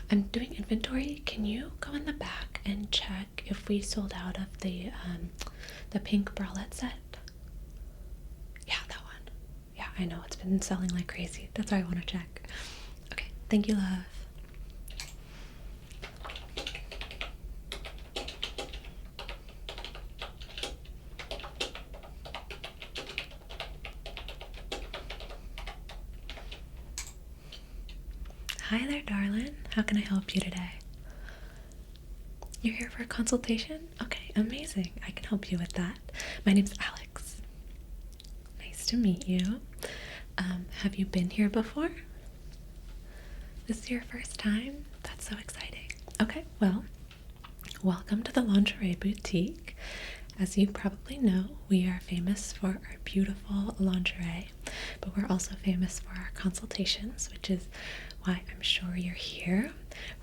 I'm doing inventory. Can you go in the back and check if we sold out of the pink bralette set? Yeah, that one. Yeah, I know it's been selling like crazy. That's why I want to check. Okay, thank you, love. Hi there, darling. How can I help you today? You're here for a consultation? Okay, amazing. I can help you with that. My name's Alex. Nice to meet you. Have you been here before? This is your first time? That's so exciting. Okay, well, welcome to the Lingerie Boutique. As you probably know, we are famous for our beautiful lingerie, but we're also famous for our consultations, which is why I'm sure you're here.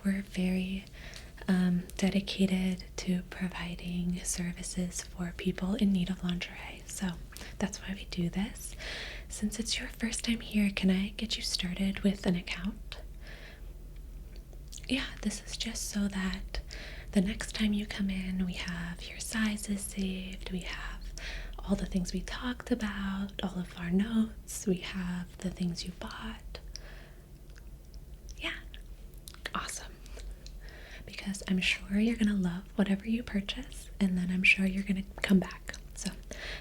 We're very dedicated to providing services for people in need of lingerie, so that's why we do this. Since it's your first time here, can I get you started with an account? Yeah, this is just so that the next time you come in, we have your sizes saved, we have all the things we talked about, all of our notes, we have the things you bought. Yeah, awesome. Because I'm sure you're gonna love whatever you purchase, and then I'm sure you're gonna come back. So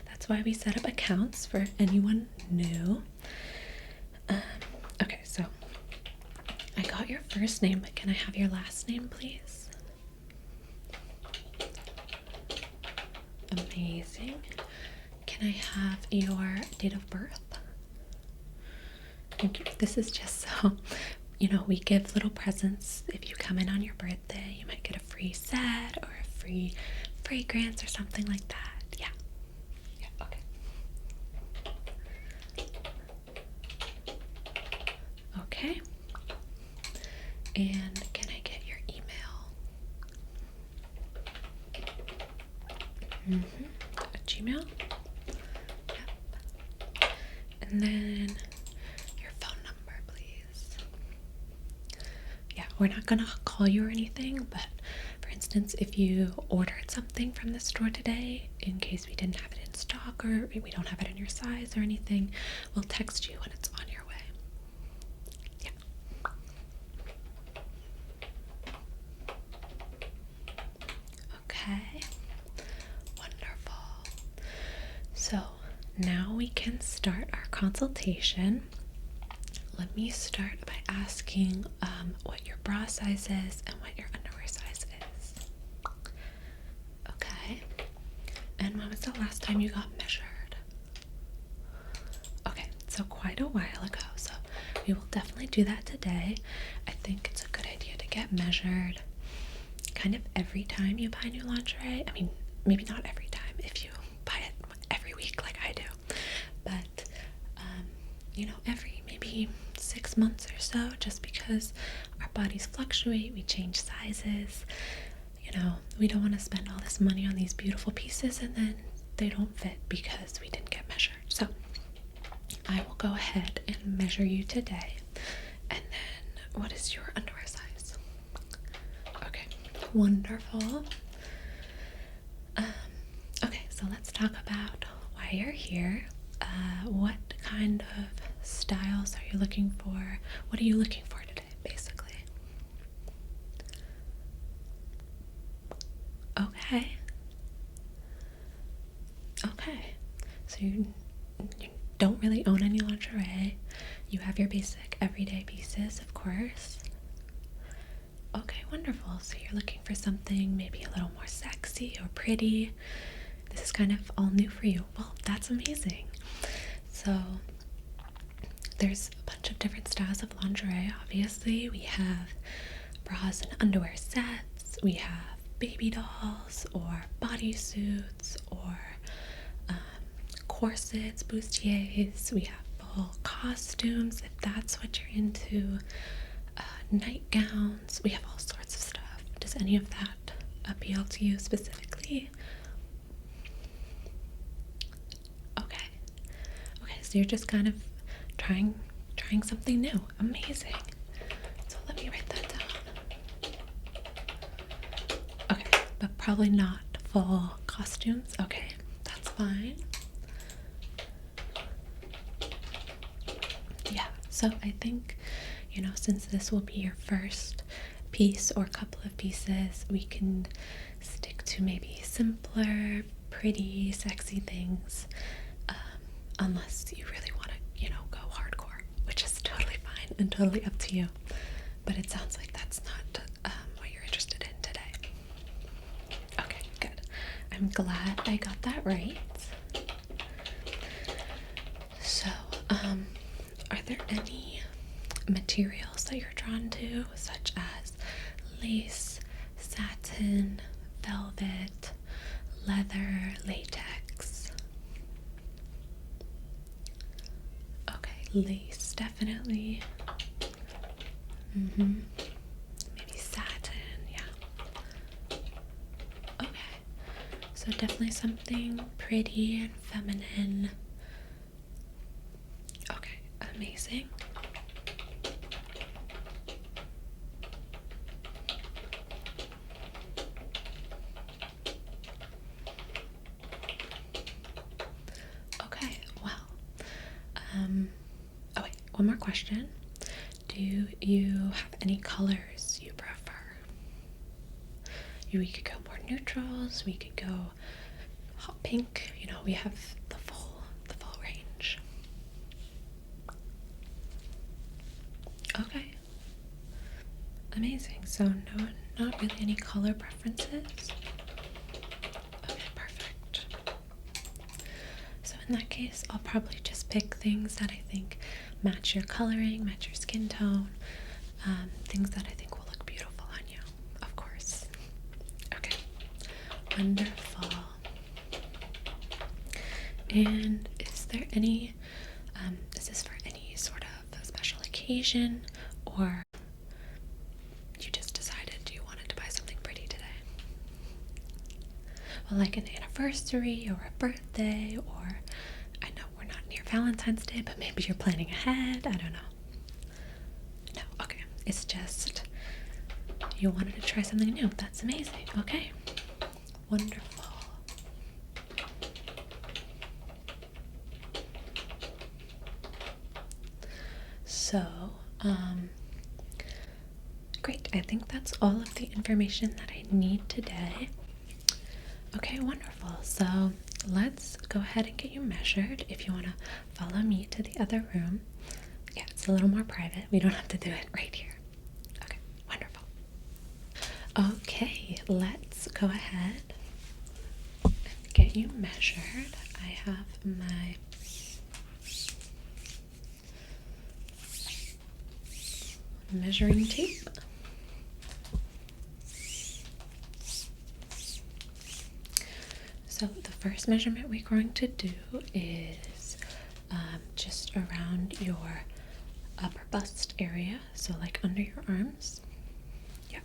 that's why we set up accounts for anyone new. Okay, so I got your first name, but can I have your last name, please? Amazing. Can I have your date of birth? Thank you. This is just so, we give little presents. If you come in on your birthday, you might get a free set or a free fragrance or something like that. Yeah. Yeah, okay. Okay. And can I get your email? A Gmail? Yep. And then your phone number, please. Yeah, we're not gonna call you or anything, but for instance, if you ordered something from the store today, in case we didn't have it in stock or we don't have it in your size or anything, we'll text you when it's on your way. Yeah. Okay. Wonderful. So now we can start our consultation. Let me start by asking what your bra size is and what your underwear size is. Okay. And when was the last time you got measured? Okay, so quite a while ago. So we will definitely do that today. I think it's a good idea to get measured kind of every time you buy new lingerie. I mean, maybe not every time if you buy it every week like I do, but every maybe 6 months or so, just because our bodies fluctuate, we change sizes. We don't want to spend all this money on these beautiful pieces and then they don't fit because we didn't get measured. So I will go ahead and measure you today. And then what is your underwear size? Okay, wonderful. Okay, so let's talk about why you're here. What kind of styles are you looking for? What are you looking for today, basically? Okay. Okay. So you don't really own any lingerie. You have your basic everyday pieces, of course. Okay, wonderful. So you're looking for something maybe a little more sexy or pretty. This is kind of all new for you. Well, that's amazing. So there's a bunch of different styles of lingerie. Obviously, we have bras and underwear sets. We have baby dolls or bodysuits or corsets, bustiers. We have full costumes if that's what you're into. Nightgowns. We have all sorts of stuff. Does any of that appeal to you specifically? Okay. Okay, so you're just kind of trying something new. Amazing. So let me write that down. probably not full costumes. Okay, that's fine. Yeah, so I think, since this will be your first piece or couple of pieces, we can stick to maybe simpler, pretty, sexy things, unless you really want to, go hardcore, which is totally fine and totally up to you. But it sounds like that's not what you're interested in today. Okay, good. I'm glad I got that right. So, are there any materials that you're drawn to, such as lace, satin, velvet, leather, latex? Okay, lace, definitely. Maybe satin, yeah. Okay, so definitely something pretty and feminine. Okay, amazing. Okay, well, oh wait, one more question. Do you have any colors you prefer? We could go more neutrals, we could go hot pink, we have the full range. Okay. Amazing. So not really any color preferences. Okay, perfect. So in that case, I'll probably just pick things that I think match your coloring, match your skin tone, things that I think will look beautiful on you, of course. Okay, wonderful. And is there any, is this for any sort of special occasion, or you just decided you wanted to buy something pretty today? Well, like an anniversary or a birthday, or I know we're not near Valentine's Day, but maybe you're planning ahead. I don't know. No, okay. It's just you wanted to try something new. That's amazing. Okay. Wonderful. So, great. I think that's all of the information that I need today. Okay, wonderful. So let's go ahead and get you measured. If you want to follow me to the other room. Yeah, it's a little more private. We don't have to do it right here. Okay, wonderful. Okay, let's go ahead and get you measured. I have my measuring tape. So the first measurement we're going to do is just around your upper bust area, so like under your arms. Yeah.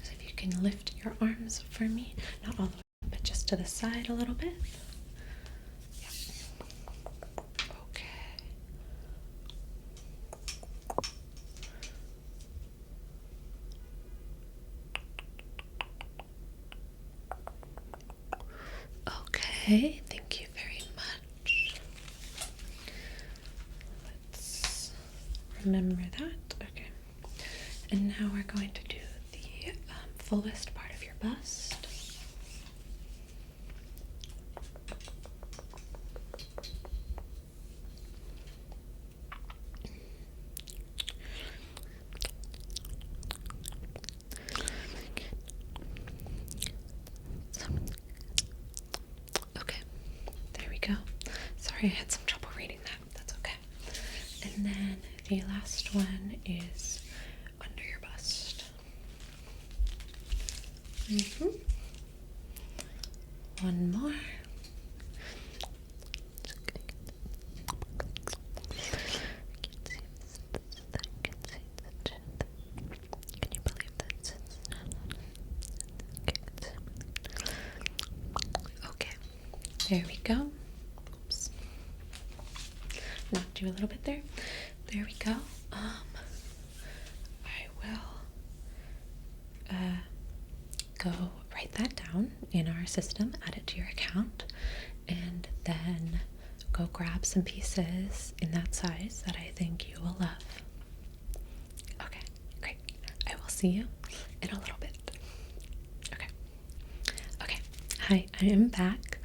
So if you can lift your arms for me, not all the way up, but just to the side a little bit. Yeah. Okay. Okay, thank you very much. Let's remember that. Okay. And now we're going to do the fullest part of your bust. Okay, there we go. Sorry, I had some trouble reading that. That's okay. And then the last one is under your bust. One more. Can you believe that? Okay, there we go. Oops. Knocked you a little bit there. There we go. I will go write that down in our system, add it to your account, and then go grab some pieces in that size that I think you will love. Okay, great. I will see you in a little bit. Okay. Okay. Hi, I am back.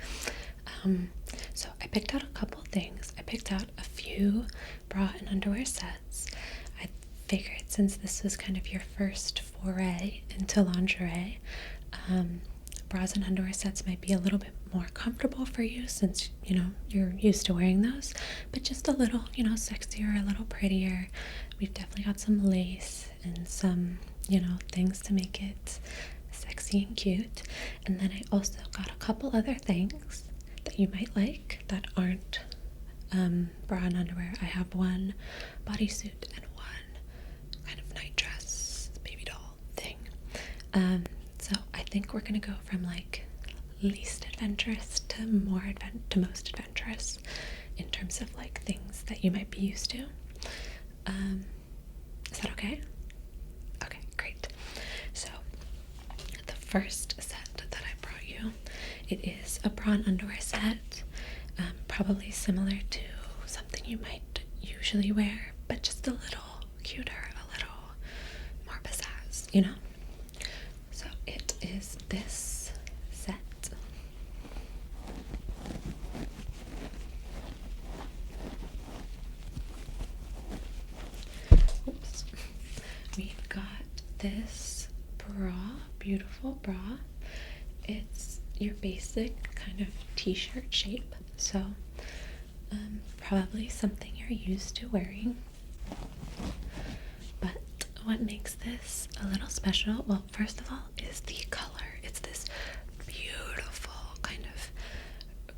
So I picked out a couple things. I picked out a few bra and underwear sets. I figured since this was kind of your first foray into lingerie, bras and underwear sets might be a little bit more comfortable for you since, you're used to wearing those, but just a little, sexier, a little prettier. We've definitely got some lace and some, things to make it sexy and cute. And then I also got a couple other things that you might like that aren't bra and underwear. I have one bodysuit and one kind of night dress, baby doll thing. So I think we're gonna go from like least adventurous to most adventurous in terms of like things that you might be used to. Is that okay? Okay, great. So the first set that I brought you, it is a bra and underwear set, probably similar to something you might usually wear, but just a little cuter, a little more pizzazz, So it is this set. Oops. We've got this bra, beautiful bra. It's your basic kind of t-shirt shape, so probably something you're used to wearing. But what makes this a little special, well, first of all, is the color. It's this beautiful kind of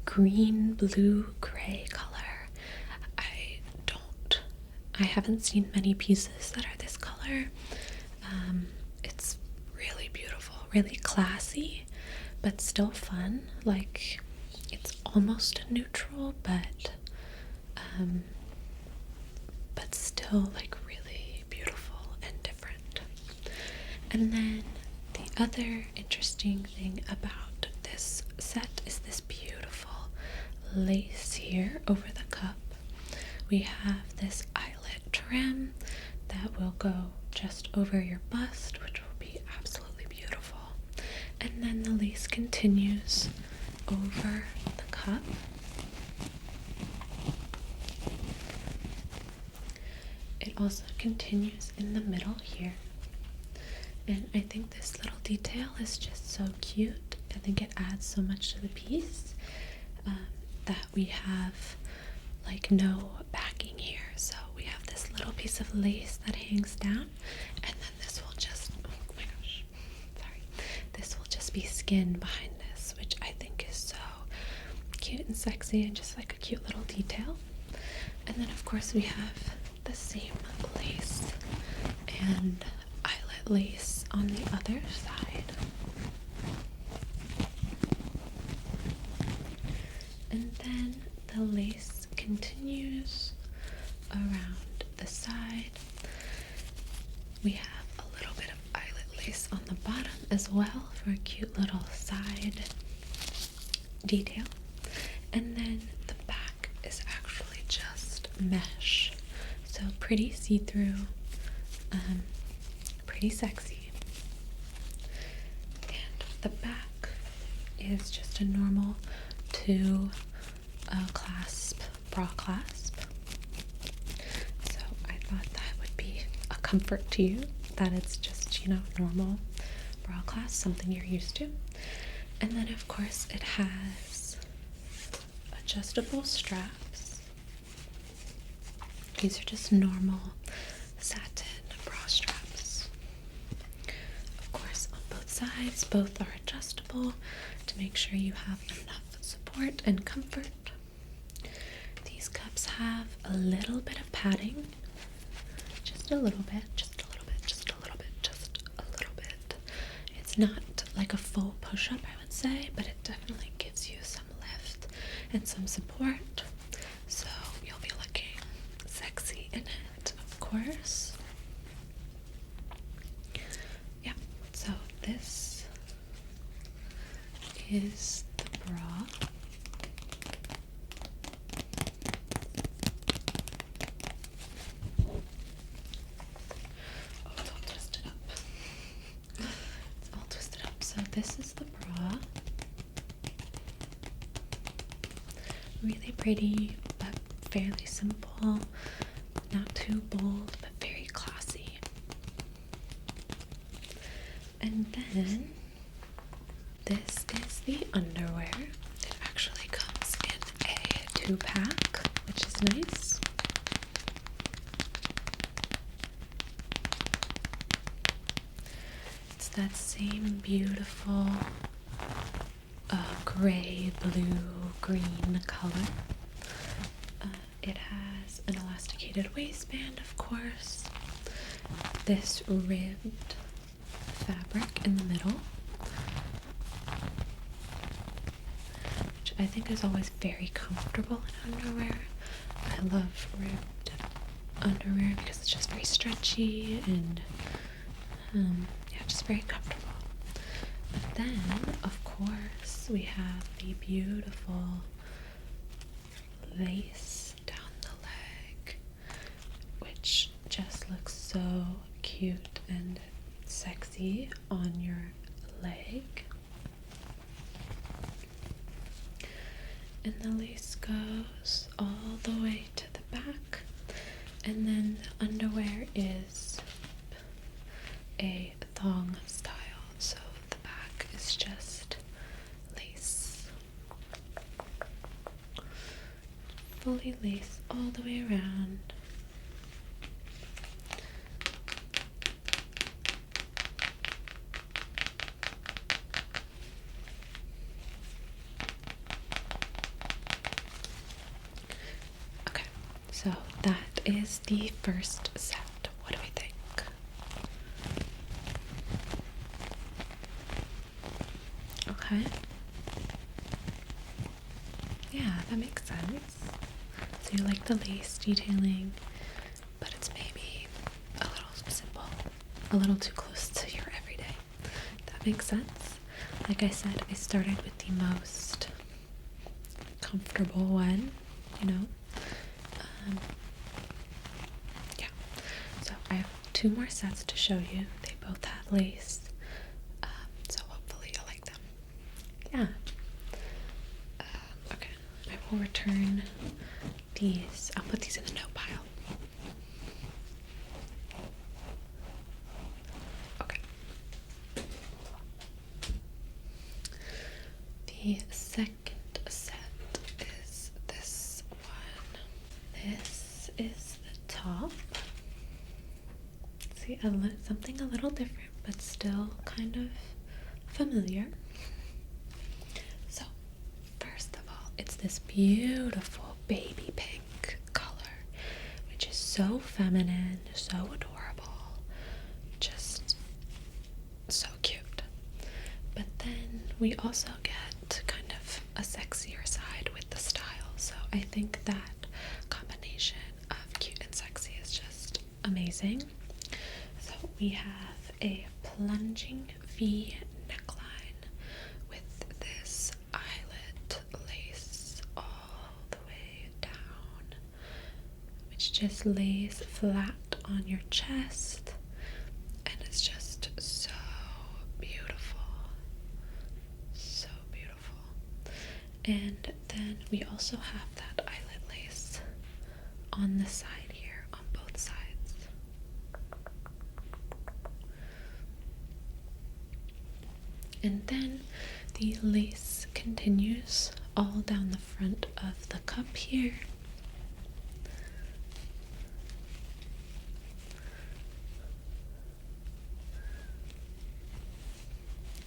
green, blue, gray color. I haven't seen many pieces that are this color. It's really beautiful, really classy, but still fun. Like, it's almost neutral, but still like really beautiful and different. And then the other interesting thing about this set is this beautiful lace here over the cup. We have this eyelet trim that will go just over your bust, which will be absolutely beautiful. And then the lace continues over the cup. It also continues in the middle here. And I think this little detail is just so cute. I think it adds so much to the piece that we have like no backing here. So we have this little piece of lace that hangs down, and then this will just, oh my gosh, sorry, this will just be skin behind this, which I think is so cute and sexy and just like a cute little detail. And then of course we have the same lace and eyelet lace on the other side. And then the lace continues around the side. We have a little bit of eyelet lace on the bottom as well for a cute little side detail. And then the back is actually just mesh. So pretty see-through, pretty sexy. And the back is just a normal clasp, bra clasp. So I thought that would be a comfort to you, that it's just, normal bra clasp, something you're used to. And then of course it has adjustable straps. These are just normal satin bra straps. Of course, on both sides, both are adjustable to make sure you have enough support and comfort. These cups have a little bit of padding, just a little bit, just a little bit, just a little bit, just a little bit. It's not like a full push-up, I would say, but it definitely gives you some lift and some support, so you'll be looking sexy in it, of course. Yeah, so this is the bra. Oh, it's all twisted up. It's all twisted up. So this is the bra. Really pretty, but fairly simple. Not too bold, but very classy. And then this is the underwear. It actually comes in a 2-pack, which is nice. It's that same beautiful gray, blue, green color. It has an elasticated waistband, of course. This ribbed fabric in the middle, which I think is always very comfortable in underwear. I love ribbed underwear because it's just very stretchy and yeah, just very comfortable. But then, of course, we have the beautiful lace down the leg, which just looks so cute and sexy on your leg. And the lace goes all the way to the back, and then the underwear is a thong style, so the back is just lace. Fully lace all the way around. Okay, so that is the first set. What do we think? Okay. Yeah, that makes sense. So you like the lace detailing, but it's maybe a little simple, a little too close to your everyday. That makes sense. Like I said, I started with the most comfortable one, you know. Yeah. So I have 2 more sets to show you. They both have lace. So hopefully you'll like them. Yeah. Okay. I will return these. I'll put these in the note pile. Okay. The second set is this one. This is the top. See, something a little different, but still kind of familiar. So, first of all, it's this beautiful baby pink color, which is so feminine, so adorable, just so cute. But then we also get kind of a sexier side with the style, so I think that combination of cute and sexy is just amazing. So we have a plunging V neckline with this eyelet lace all the way down, which just lays flat on your chest, and it's just so beautiful. So beautiful. And then we also have that eyelet lace on the side here, on both sides. And then the lace continues all down the front of the cup here.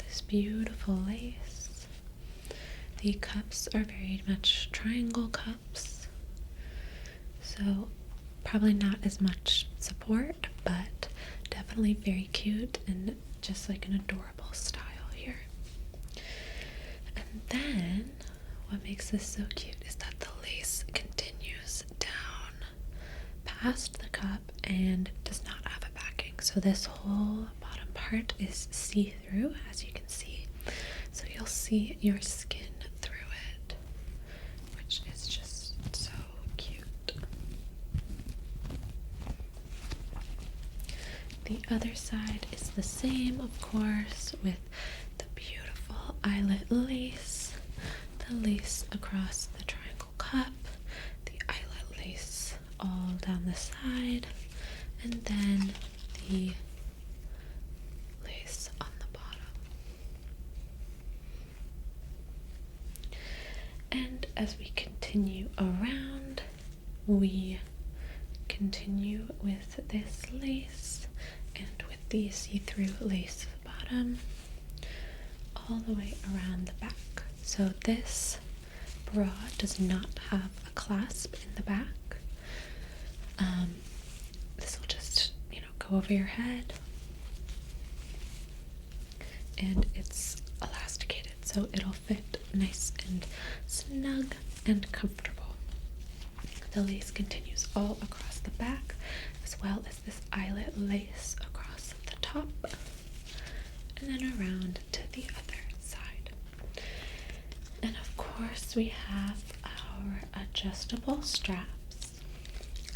This beautiful lace. The cups are very much triangle cups, so probably not as much support, but definitely very cute and just like an adorable style here. And then what makes this so cute is that the lace continues down past the cup and does not have a backing, so this whole bottom part is see-through, as you can see. So you'll see your skin through it, which is just so cute. The other side is the same, of course, with the beautiful eyelet lace, the lace across the triangle cup, the eyelet lace all down the side, and then the lace on the bottom. And as we continue around, we continue with this lace and with the see-through lace bottom all the way around the back. So this bra does not have a clasp in the back. This will just, go over your head, and it's elasticated, so it'll fit nice and snug and comfortable. The lace continues all across the back, as well as this eyelet lace across the top, and then around to the other side. And of course, we have our adjustable straps.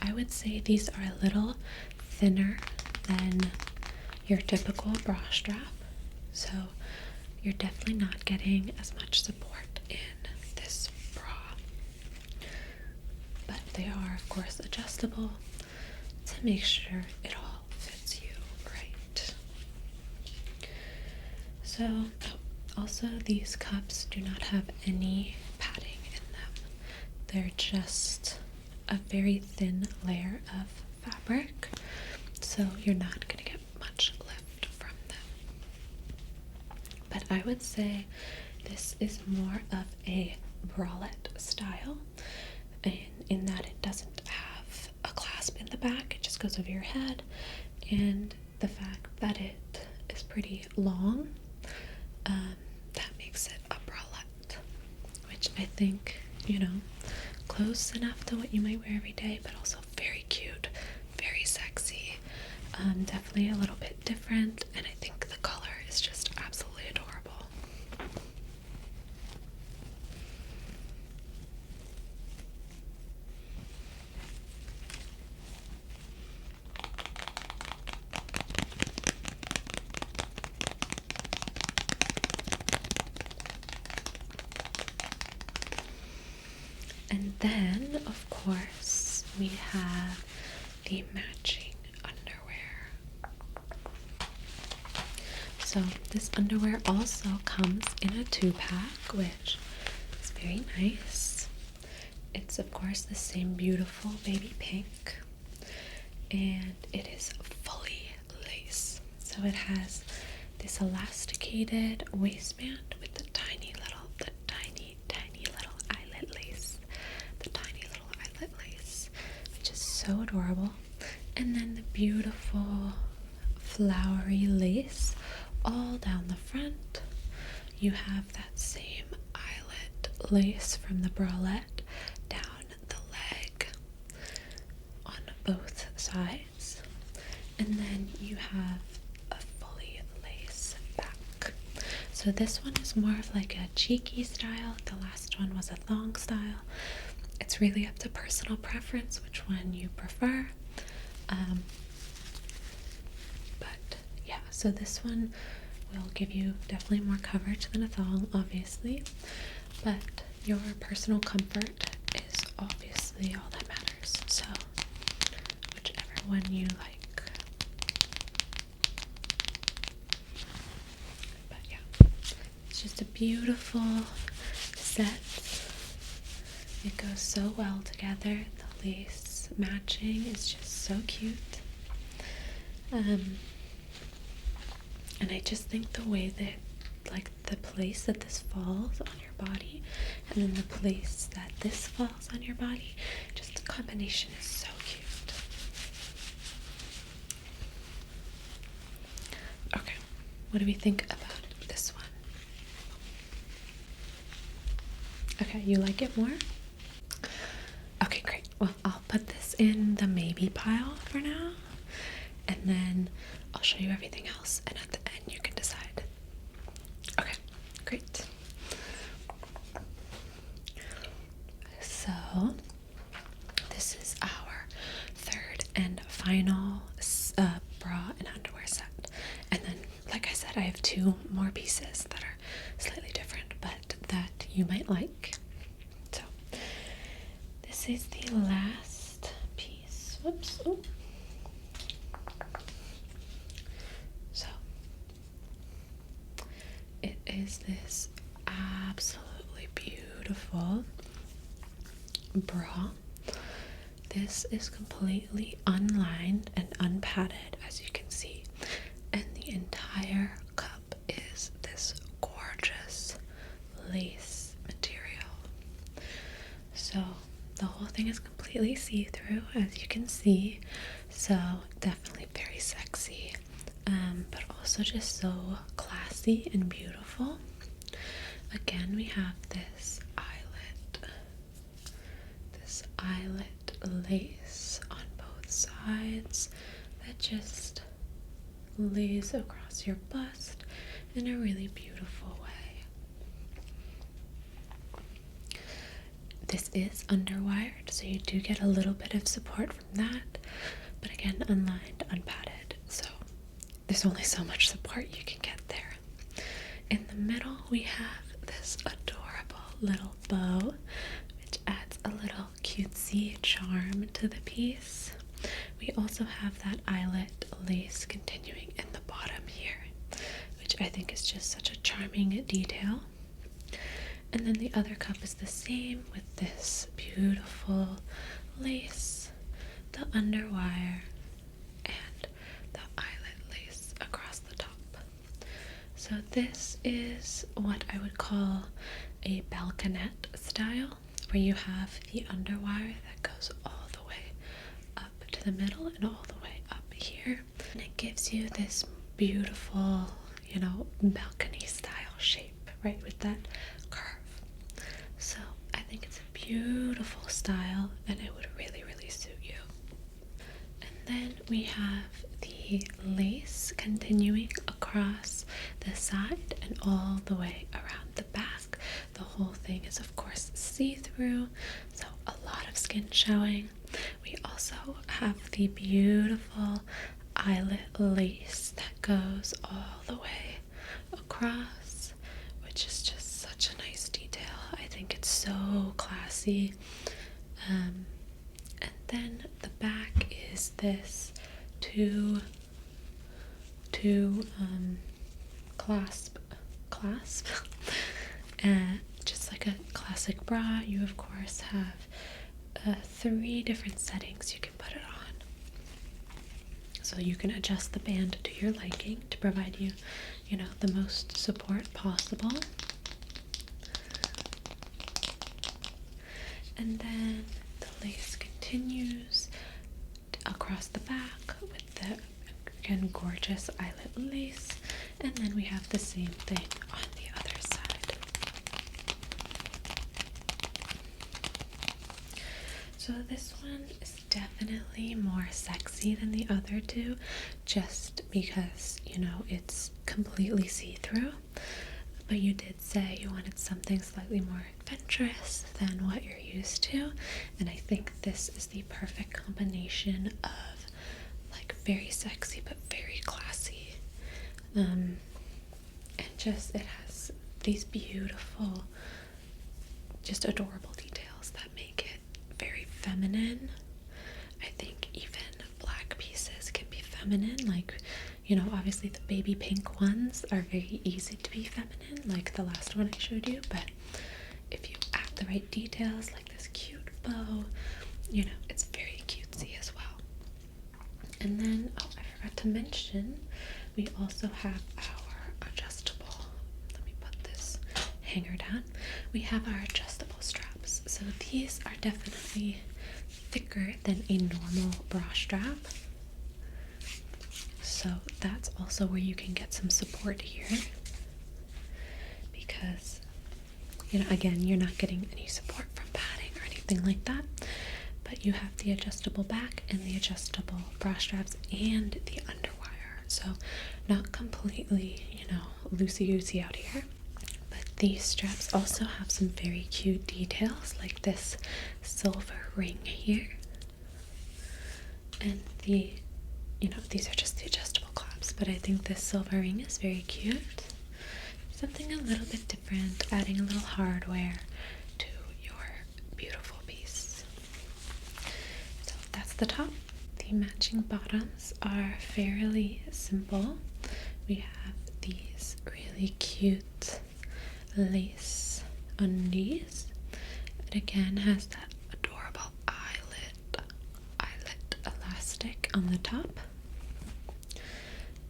I would say these are a little thinner than your typical bra strap, so you're definitely not getting as much support in this bra. But they are, of course, adjustable to make sure it all fits you right. So, also these cups do not have any padding in them. They're just a very thin layer of fabric, so you're not going to get much lift from them. But I would say this is more of a bralette style, in that it doesn't have a clasp in the back, it just goes over your head, and the fact that it is pretty long, that makes it a bralette, which I think, close enough to what you might wear every day, but also very cute, very sexy, definitely a little bit different, and I think the color is just absolutely adorable. And then, of course, we have the matching underwear. So this underwear also comes in a 2-pack, which is very nice. It's, of course, the same beautiful baby pink, and it is fully lace. So it has this elasticated waistband with the tiny little eyelet lace. Which is so adorable. And then the beautiful flowery lace all down the front. You have that same eyelet lace from the bralette down the leg on both sides. And then you have a fully lace back. So this one is more of like a cheeky style. The last one was a thong style. It's really up to personal preference which one you prefer. But yeah, so this one will give you definitely more coverage than a thong, obviously. But your personal comfort is obviously all that matters. So whichever one you like. But yeah, it's just a beautiful set. It goes so well together. The lace matching is just so cute. And I just think the way that, like, the place that this falls on your body and then the place that this falls on your body, just the combination is so cute. Okay, what do we think about this one? Okay, you like it more? Okay, great. Well, I'll put this in the maybe pile for now, and then I'll show you everything else, and at the end you can decide. Okay, great. this is our third and final bra and underwear set. And then, like I said, I have two more pieces that are slightly different, but that you might like. So, this is the last piece. Whoops. Oh. So, it is this absolutely beautiful bra. This is completely unlined and unpadded, as you can see, and the entire cup is this gorgeous lace material. So the whole thing is completely see-through, as you can see, so definitely very sexy, but also just so classy and beautiful. Again, we have this eyelet lace on both sides that just lays across your bust in a really beautiful way. This is underwired, so you do get a little bit of support from that, but again, unlined, unpadded, so there's only so much support you can get there. In the middle, we have this adorable little bow, which adds a little cutesy charm to the piece. We also have that eyelet lace continuing in the bottom here, which I think is just such a charming detail. And then the other cup is the same with this beautiful lace, the underwire, and the eyelet lace across the top. So this is what I would call a balconette style, where you have the underwire that goes all the way up to the middle and all the way up here. And it gives you this beautiful, balcony style shape, right, with that curve. So I think it's a beautiful style and it would really, really suit you. And then we have the lace continuing across the side and all the way around the back. The whole thing is, of course, see-through, so a lot of skin showing. We also have the beautiful eyelet lace that goes all the way across, which is just such a nice detail. I think it's so classy. And then the back is this two clasp just like a classic bra. You of course have 3 different settings you can put it on, so you can adjust the band to your liking to provide you the most support possible. And then the lace continues across the back with the, again, gorgeous eyelet lace, and then we have the same thing on the other side. So this one is definitely more sexy than the other two, just because, it's completely see-through. But you did say you wanted something slightly more adventurous than what you're used to, and I think this is the perfect combination of like very sexy but very classy. And just it has these beautiful, just adorable details that make it very feminine. I think even black pieces can be feminine, like obviously the baby pink ones are very easy to be feminine, like the last one I showed you, but if you add the right details, like this cute bow, it's very cutesy as well. And then, I forgot to mention, we also have our adjustable, let me put this hanger down, we have our adjustable straps. So these are definitely thicker than a normal bra strap. So that's also where you can get some support here, because, again, you're not getting any support from padding or anything like that, but you have the adjustable back and the adjustable bra straps and the underwire. So not completely, loosey-goosey out here, but these straps also have some very cute details, like this silver ring here. And these are just the adjustable clasps, but I think this silver ring is very cute. Something a little bit different, adding a little hardware to your beautiful piece. So that's the top. The matching bottoms are fairly simple. We have these really cute lace undies. It again has that adorable eyelet elastic on the top,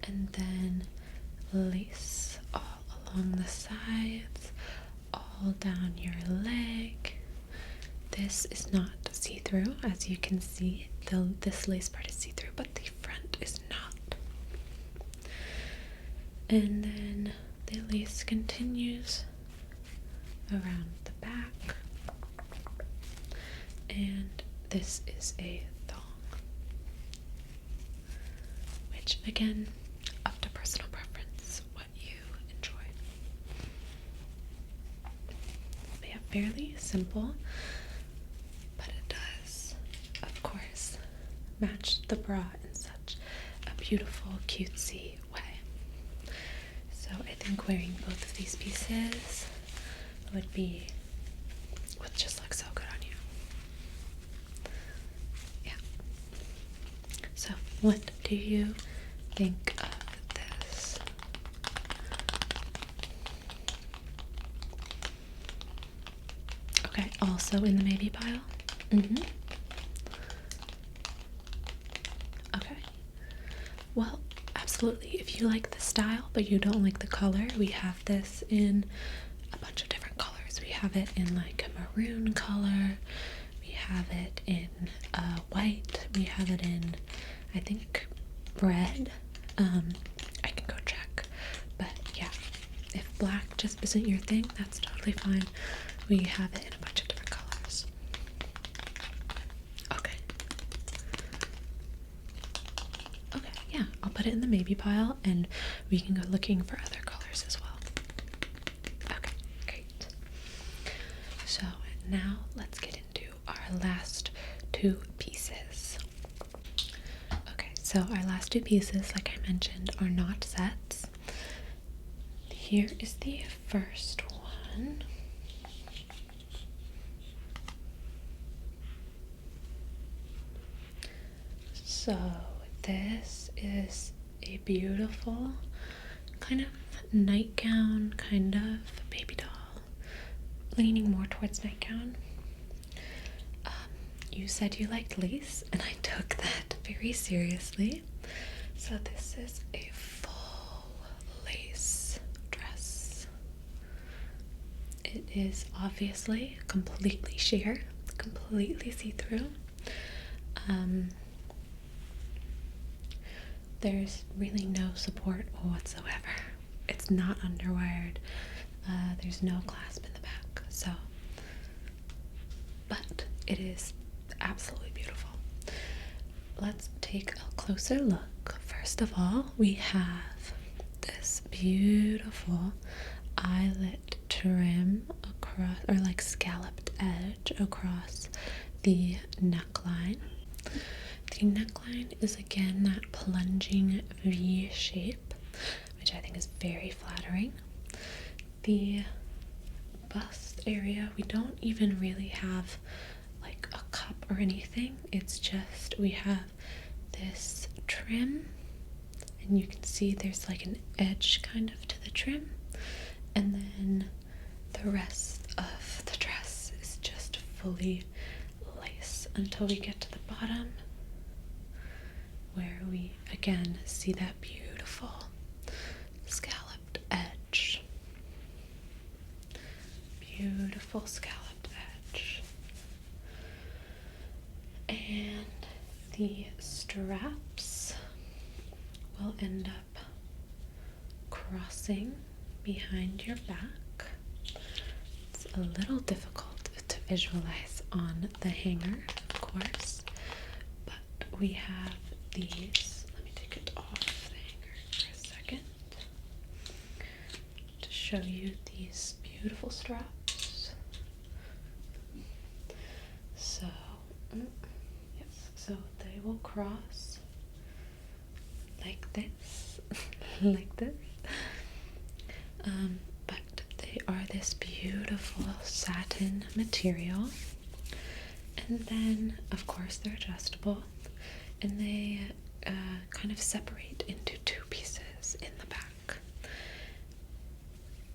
and then lace all along the sides, all down your leg. This is not see-through, as you can see. This lace part is see-through, but the front is not. And then the lace continues around the back, and this is a thong, which again, up to personal preference, what you enjoy. But yeah, fairly simple, but it does, of course, match the bra in such a beautiful, cutesy way. So I think wearing both of these pieces would just look so good on you. Yeah. So what do you think of this? Okay, also in the maybe pile? Okay. Well, absolutely. If you like the style but you don't like the color, we have this in a bunch of different colors. We have it in like a maroon color. We have it in white. We have it in, I think, red. I can go check. But yeah, if black just isn't your thing, that's totally fine. We have it in a bunch of different colors. Okay. Okay, yeah, I'll put it in the maybe pile and we can go looking for other colors as well. Okay, great. So now let's get into our last two pieces. Okay, so our last two pieces, like I mentioned, are not sets. Here is the first one. So this is a beautiful kind of nightgown, kind of baby doll, leaning more towards nightgown. You said you liked lace, and I took that very seriously. So this is a full lace dress. It is obviously completely sheer, completely see-through. There's really no support whatsoever. It's not underwired. There's no clasp in the back. So, but it is absolutely beautiful. Let's take a closer look. First of all, we have this beautiful eyelet trim across, or like scalloped edge across the neckline. The neckline is again that plunging V shape, which I think is very flattering. The bust area, we don't even really have like a cup or anything. It's just we have this trim, and you can see there's like an edge kind of to the trim, and then the rest of the dress is just fully lace until we get to the bottom, where we again see that beautiful scalloped edge. Beautiful scalloped edge. And the straps will end up crossing behind your back. It's a little difficult to visualize on the hanger, of course, but we have these. Let me take it off the hanger for a second to show you these beautiful beautiful straps. So, yes, so they will cross like this, like this. But they are this beautiful satin material, and then of course they're adjustable, and they kind of separate into two pieces in the back.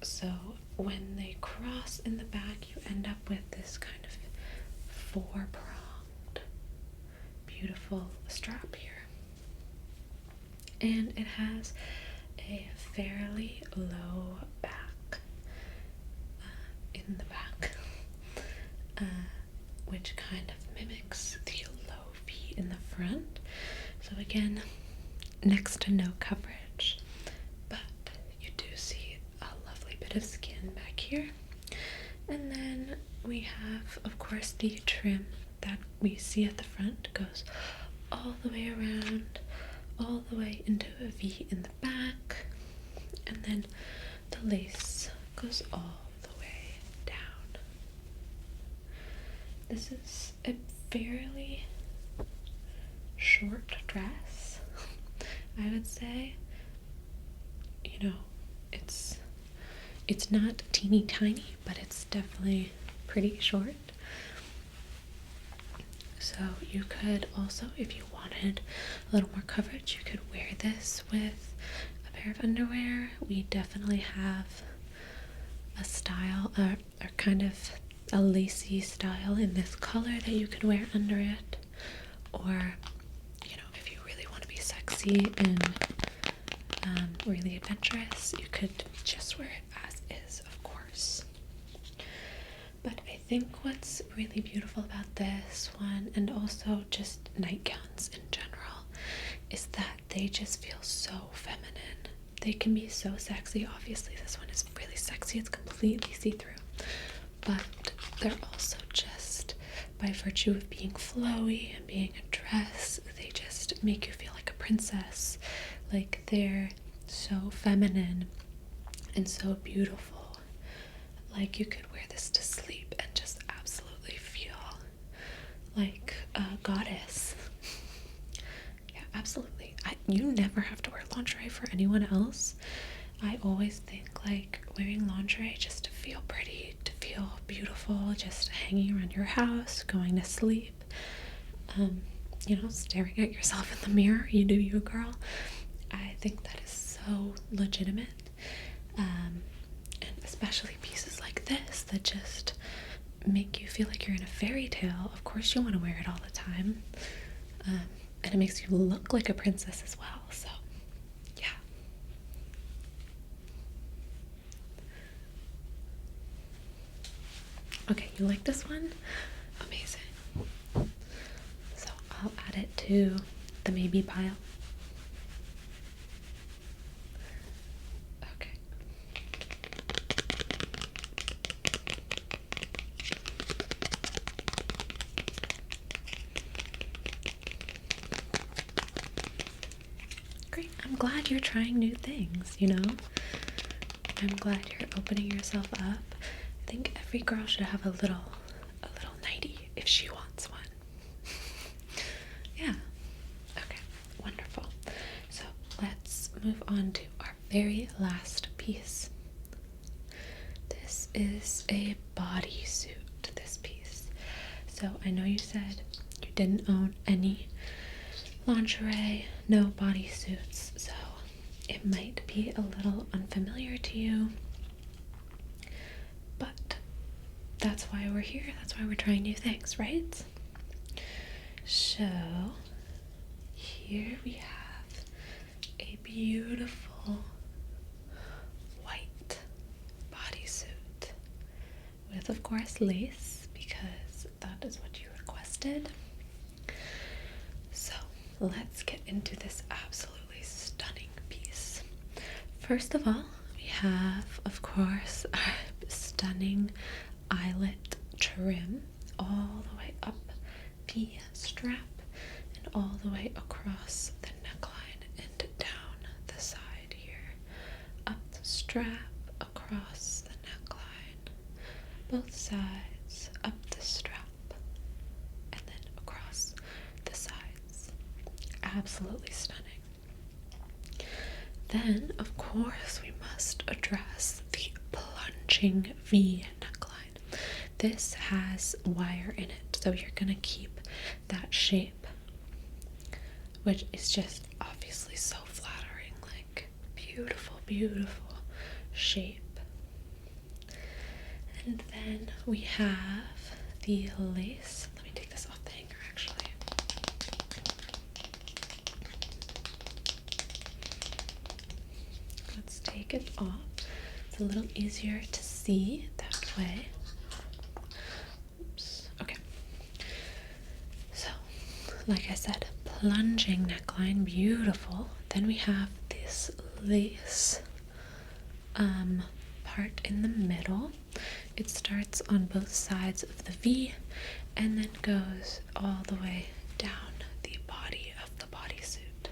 So when they cross in the back, you end up with this kind of four-pronged beautiful strap here, and it has a fairly low back in the back, which kind of mimics the low V in the front. So again, next to no coverage, but you do see a lovely bit of skin back here. And then we have, of course, the trim that we see at the front goes all the way around, all the way into a V in the back, and then the lace goes all the way down. This is a fairly short dress, I would say. You know, it's not teeny tiny, but it's definitely pretty short. So you could also, if you wanted a little more coverage, you could wear this with a pair of underwear. We definitely have a style, or kind of a lacy style in this color that you could wear under it. Or, you know, if you really want to be sexy and really adventurous, you could just wear it as is, of course. But I think what's really beautiful about this one, and also just nightgowns in general, is that they just feel so feminine. They can be so sexy. Obviously, this one is really sexy. It's completely see-through. But they're also just, by virtue of being flowy and being a dress, they just make you feel like a princess. Like, they're so feminine and so beautiful. Like, you could wear this to sleep and just absolutely feel like a goddess. Yeah, absolutely. You never have to wear lingerie for anyone else. I always think, like, wearing lingerie just to feel pretty, to feel beautiful, just hanging around your house, going to sleep, you know, staring at yourself in the mirror. You do you, girl. I think that is so legitimate. And especially pieces like this that just make you feel like you're in a fairy tale. Of course you want to wear it all the time. And it makes you look like a princess as well. So, yeah. Okay, you like this one? Amazing. So I'll add it to the maybe pile. Okay. Great. I'm glad you're trying new things, you know? I'm glad you're opening yourself up. I think every girl should have a little nightie if she wants one. Yeah. Okay. Wonderful. So let's move on to our very last piece. This is a bodysuit, this piece. So I know you said you didn't own any lingerie, no bodysuits, so it might be a little unfamiliar to you, but that's why we're here. That's why we're trying new things, right? So here we have a beautiful white bodysuit with, of course, lace, because that is what you requested. So let's get into this absolutely stunning piece. First of all, we have, of course, our stunning eyelet trim all the way up the strap and all the way across the neckline and down the side here. Up the strap, across the neckline, absolutely stunning. Then, of course, we must address the plunging V neckline. This has wire in it, so you're gonna keep that shape, which is just obviously so flattering. Like, beautiful, beautiful shape. And then we have the lace. Let me take this off the hanger actually. Let's take it off. It's a little easier to see that way. Oops. Okay. So, like I said, plunging neckline, beautiful. Then we have this lace part in the middle. It starts on both sides of the V and then goes all the way down the body of the bodysuit.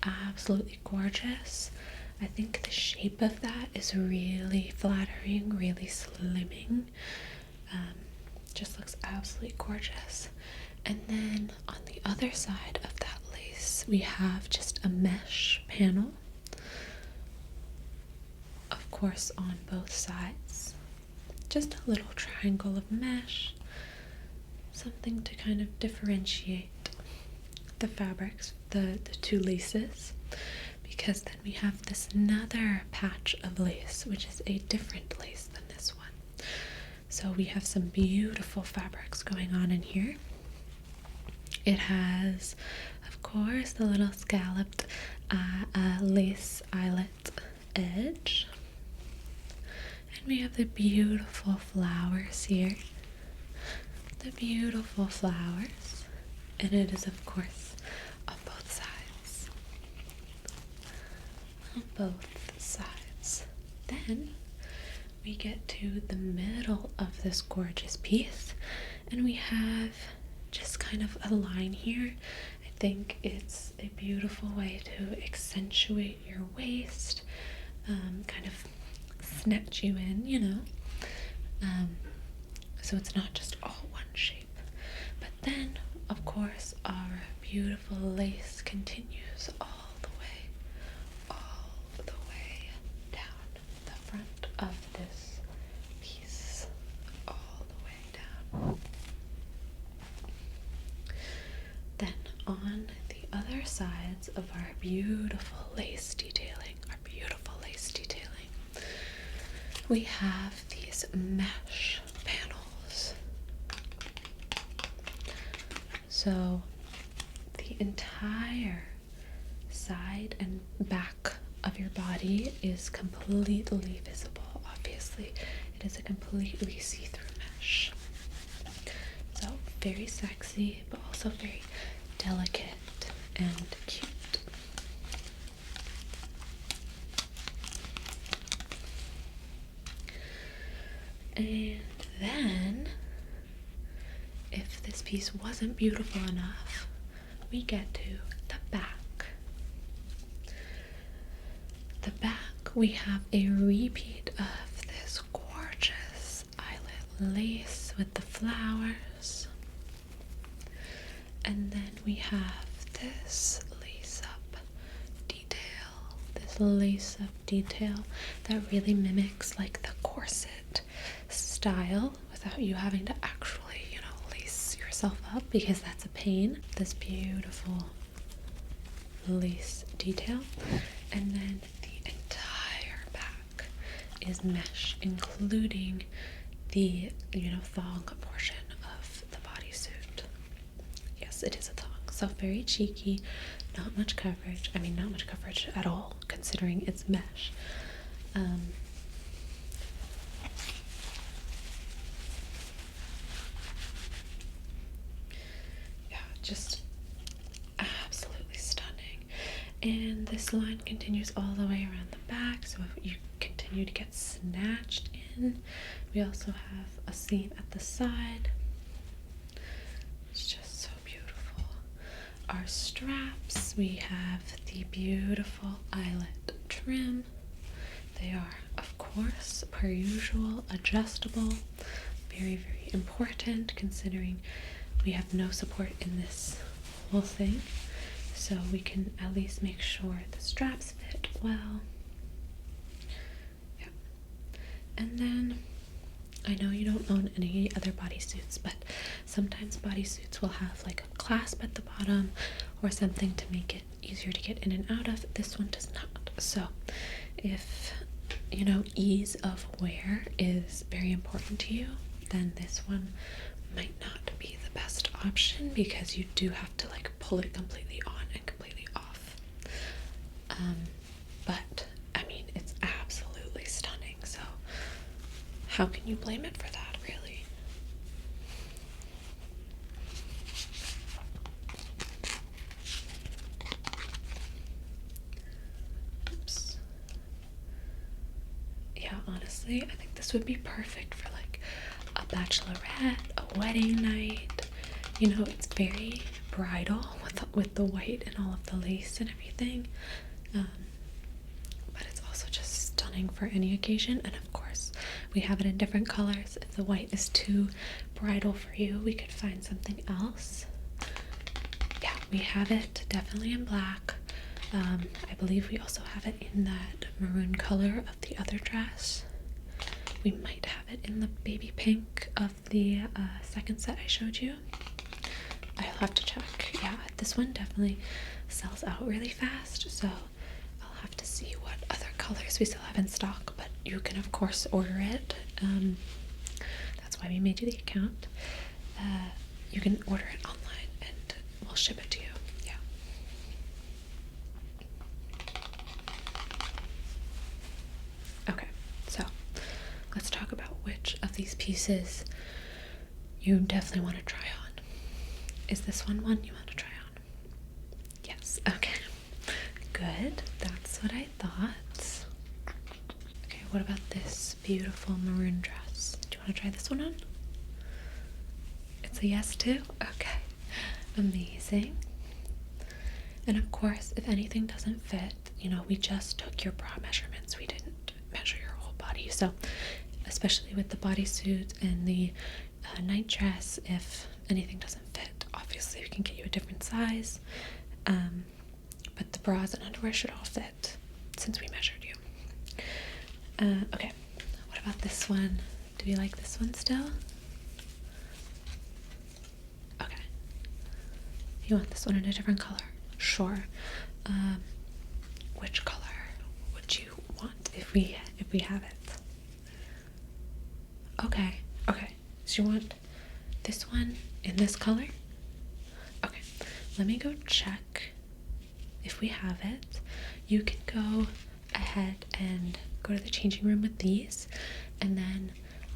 Absolutely gorgeous. I think the shape of that is really flattering, really slimming. Just looks absolutely gorgeous. And then on the other side of that lace, we have just a mesh panel. Of course, on both sides. Just a little triangle of mesh. Something to kind of differentiate the fabrics, the two laces. Because then we have this another patch of lace, which is a different lace than this one. So we have some beautiful fabrics going on in here. It has, of course, the little scalloped lace eyelet edge. And we have the beautiful flowers here. The beautiful flowers. And it is, of course, on both sides. On both sides. Then we get to the middle of this gorgeous piece, and we have just kind of a line here. I think it's a beautiful way to accentuate your waist, kind of snatch you in, you know. So it's not just all one shape. But then, of course, our beautiful lace continues all the way down the front of this piece, all the way down. Then on the other sides of our beautiful lace detailing, we have these mesh panels. So the entire side and back of your body is completely visible. Obviously, it is a completely see-through mesh. So very sexy, but also very delicate and cute. And then, if this piece wasn't beautiful enough, we get to the back. The back, we have a repeat of this gorgeous eyelet lace with the flowers. And then we have this lace-up detail that really mimics like the corset style without you having to actually, you know, lace yourself up, because that's a pain. This beautiful lace detail. And then the entire back is mesh, including the, you know, thong portion of the bodysuit. Yes, it is a thong. So very cheeky, not much coverage. I mean, not much coverage at all, considering it's mesh. Yeah, just absolutely stunning. And this line continues all the way around the back, so if you continue to get snatched in. We also have a seam at the side. It's just so beautiful. Our straps, we have the beautiful eyelet trim. They are, of course, per usual, adjustable. Very, very important, considering we have no support in this whole thing. so we can at least make sure the straps fit well. Yeah. And then I know you don't own any other bodysuits, but sometimes bodysuits will have like a clasp at the bottom or something to make it easier to get in and out of. This one does not. So if, you know, ease of wear is very important to you, then this one might not be the best option because you do have to like pull it completely on and completely off. But I mean, it's absolutely stunning, so how can you blame it for that, really? Oops. Yeah, honestly, I think this would be perfect for like a bachelorette, a wedding night. You know, it's very bridal with the white and all of the lace and everything. But it's also just stunning for any occasion. And of course, we have it in different colors. If the white is too bridal for you, we could find something else. Yeah, we have it definitely in black. I believe we also have it in that maroon color of the other dress. We might have it in the baby pink of the second set I showed you. I'll have to check. Yeah, this one definitely sells out really fast, so I'll have to see what other colors we still have in stock, but you can of course order it. That's why we made you the account. You can order it online and we'll ship it to you. Yeah. Okay, so let's talk about which of these pieces you definitely want to try on. Is this one you want to try on? Yes, okay. Good, that's what I thought. Okay, what about this beautiful maroon dress? Do you want to try this one on? It's a yes too? Okay, amazing. And of course, if anything doesn't fit, you know, we just took your bra measurements. We didn't measure your whole body. So, especially with the bodysuit and the night dress, if anything doesn't fit, obviously we can get you a different size. But the bras and underwear should all fit since we measured you. Okay, what about this one? Do you like this one still? Okay. You want this one in a different color? Sure. Which color would you want if we have it? Okay. So you want this one in this color? Okay. Let me go check if we have it. You can go ahead and go to the changing room with these, and then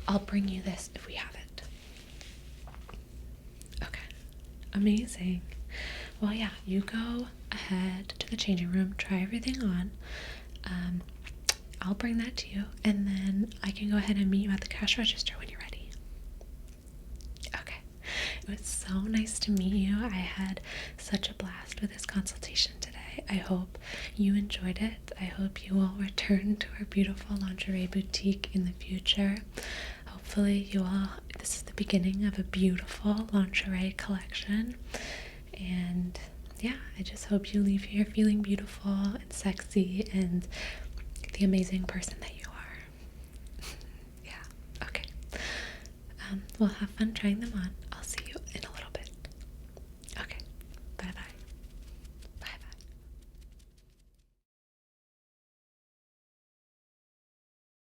I'll bring you this if we have it. Okay. Amazing. Well, yeah, you go ahead to the changing room, try everything on. I'll bring that to you, and then I can go ahead and meet you at the cash register when you're ready. Okay. It was so nice to meet you. I had such a blast with this consultation today. I hope you enjoyed it. I hope you will return to our beautiful lingerie boutique in the future. Hopefully this is the beginning of a beautiful lingerie collection. And yeah, I just hope you leave here feeling beautiful and sexy and the amazing person that you are. Yeah, okay. Well, have fun trying them on.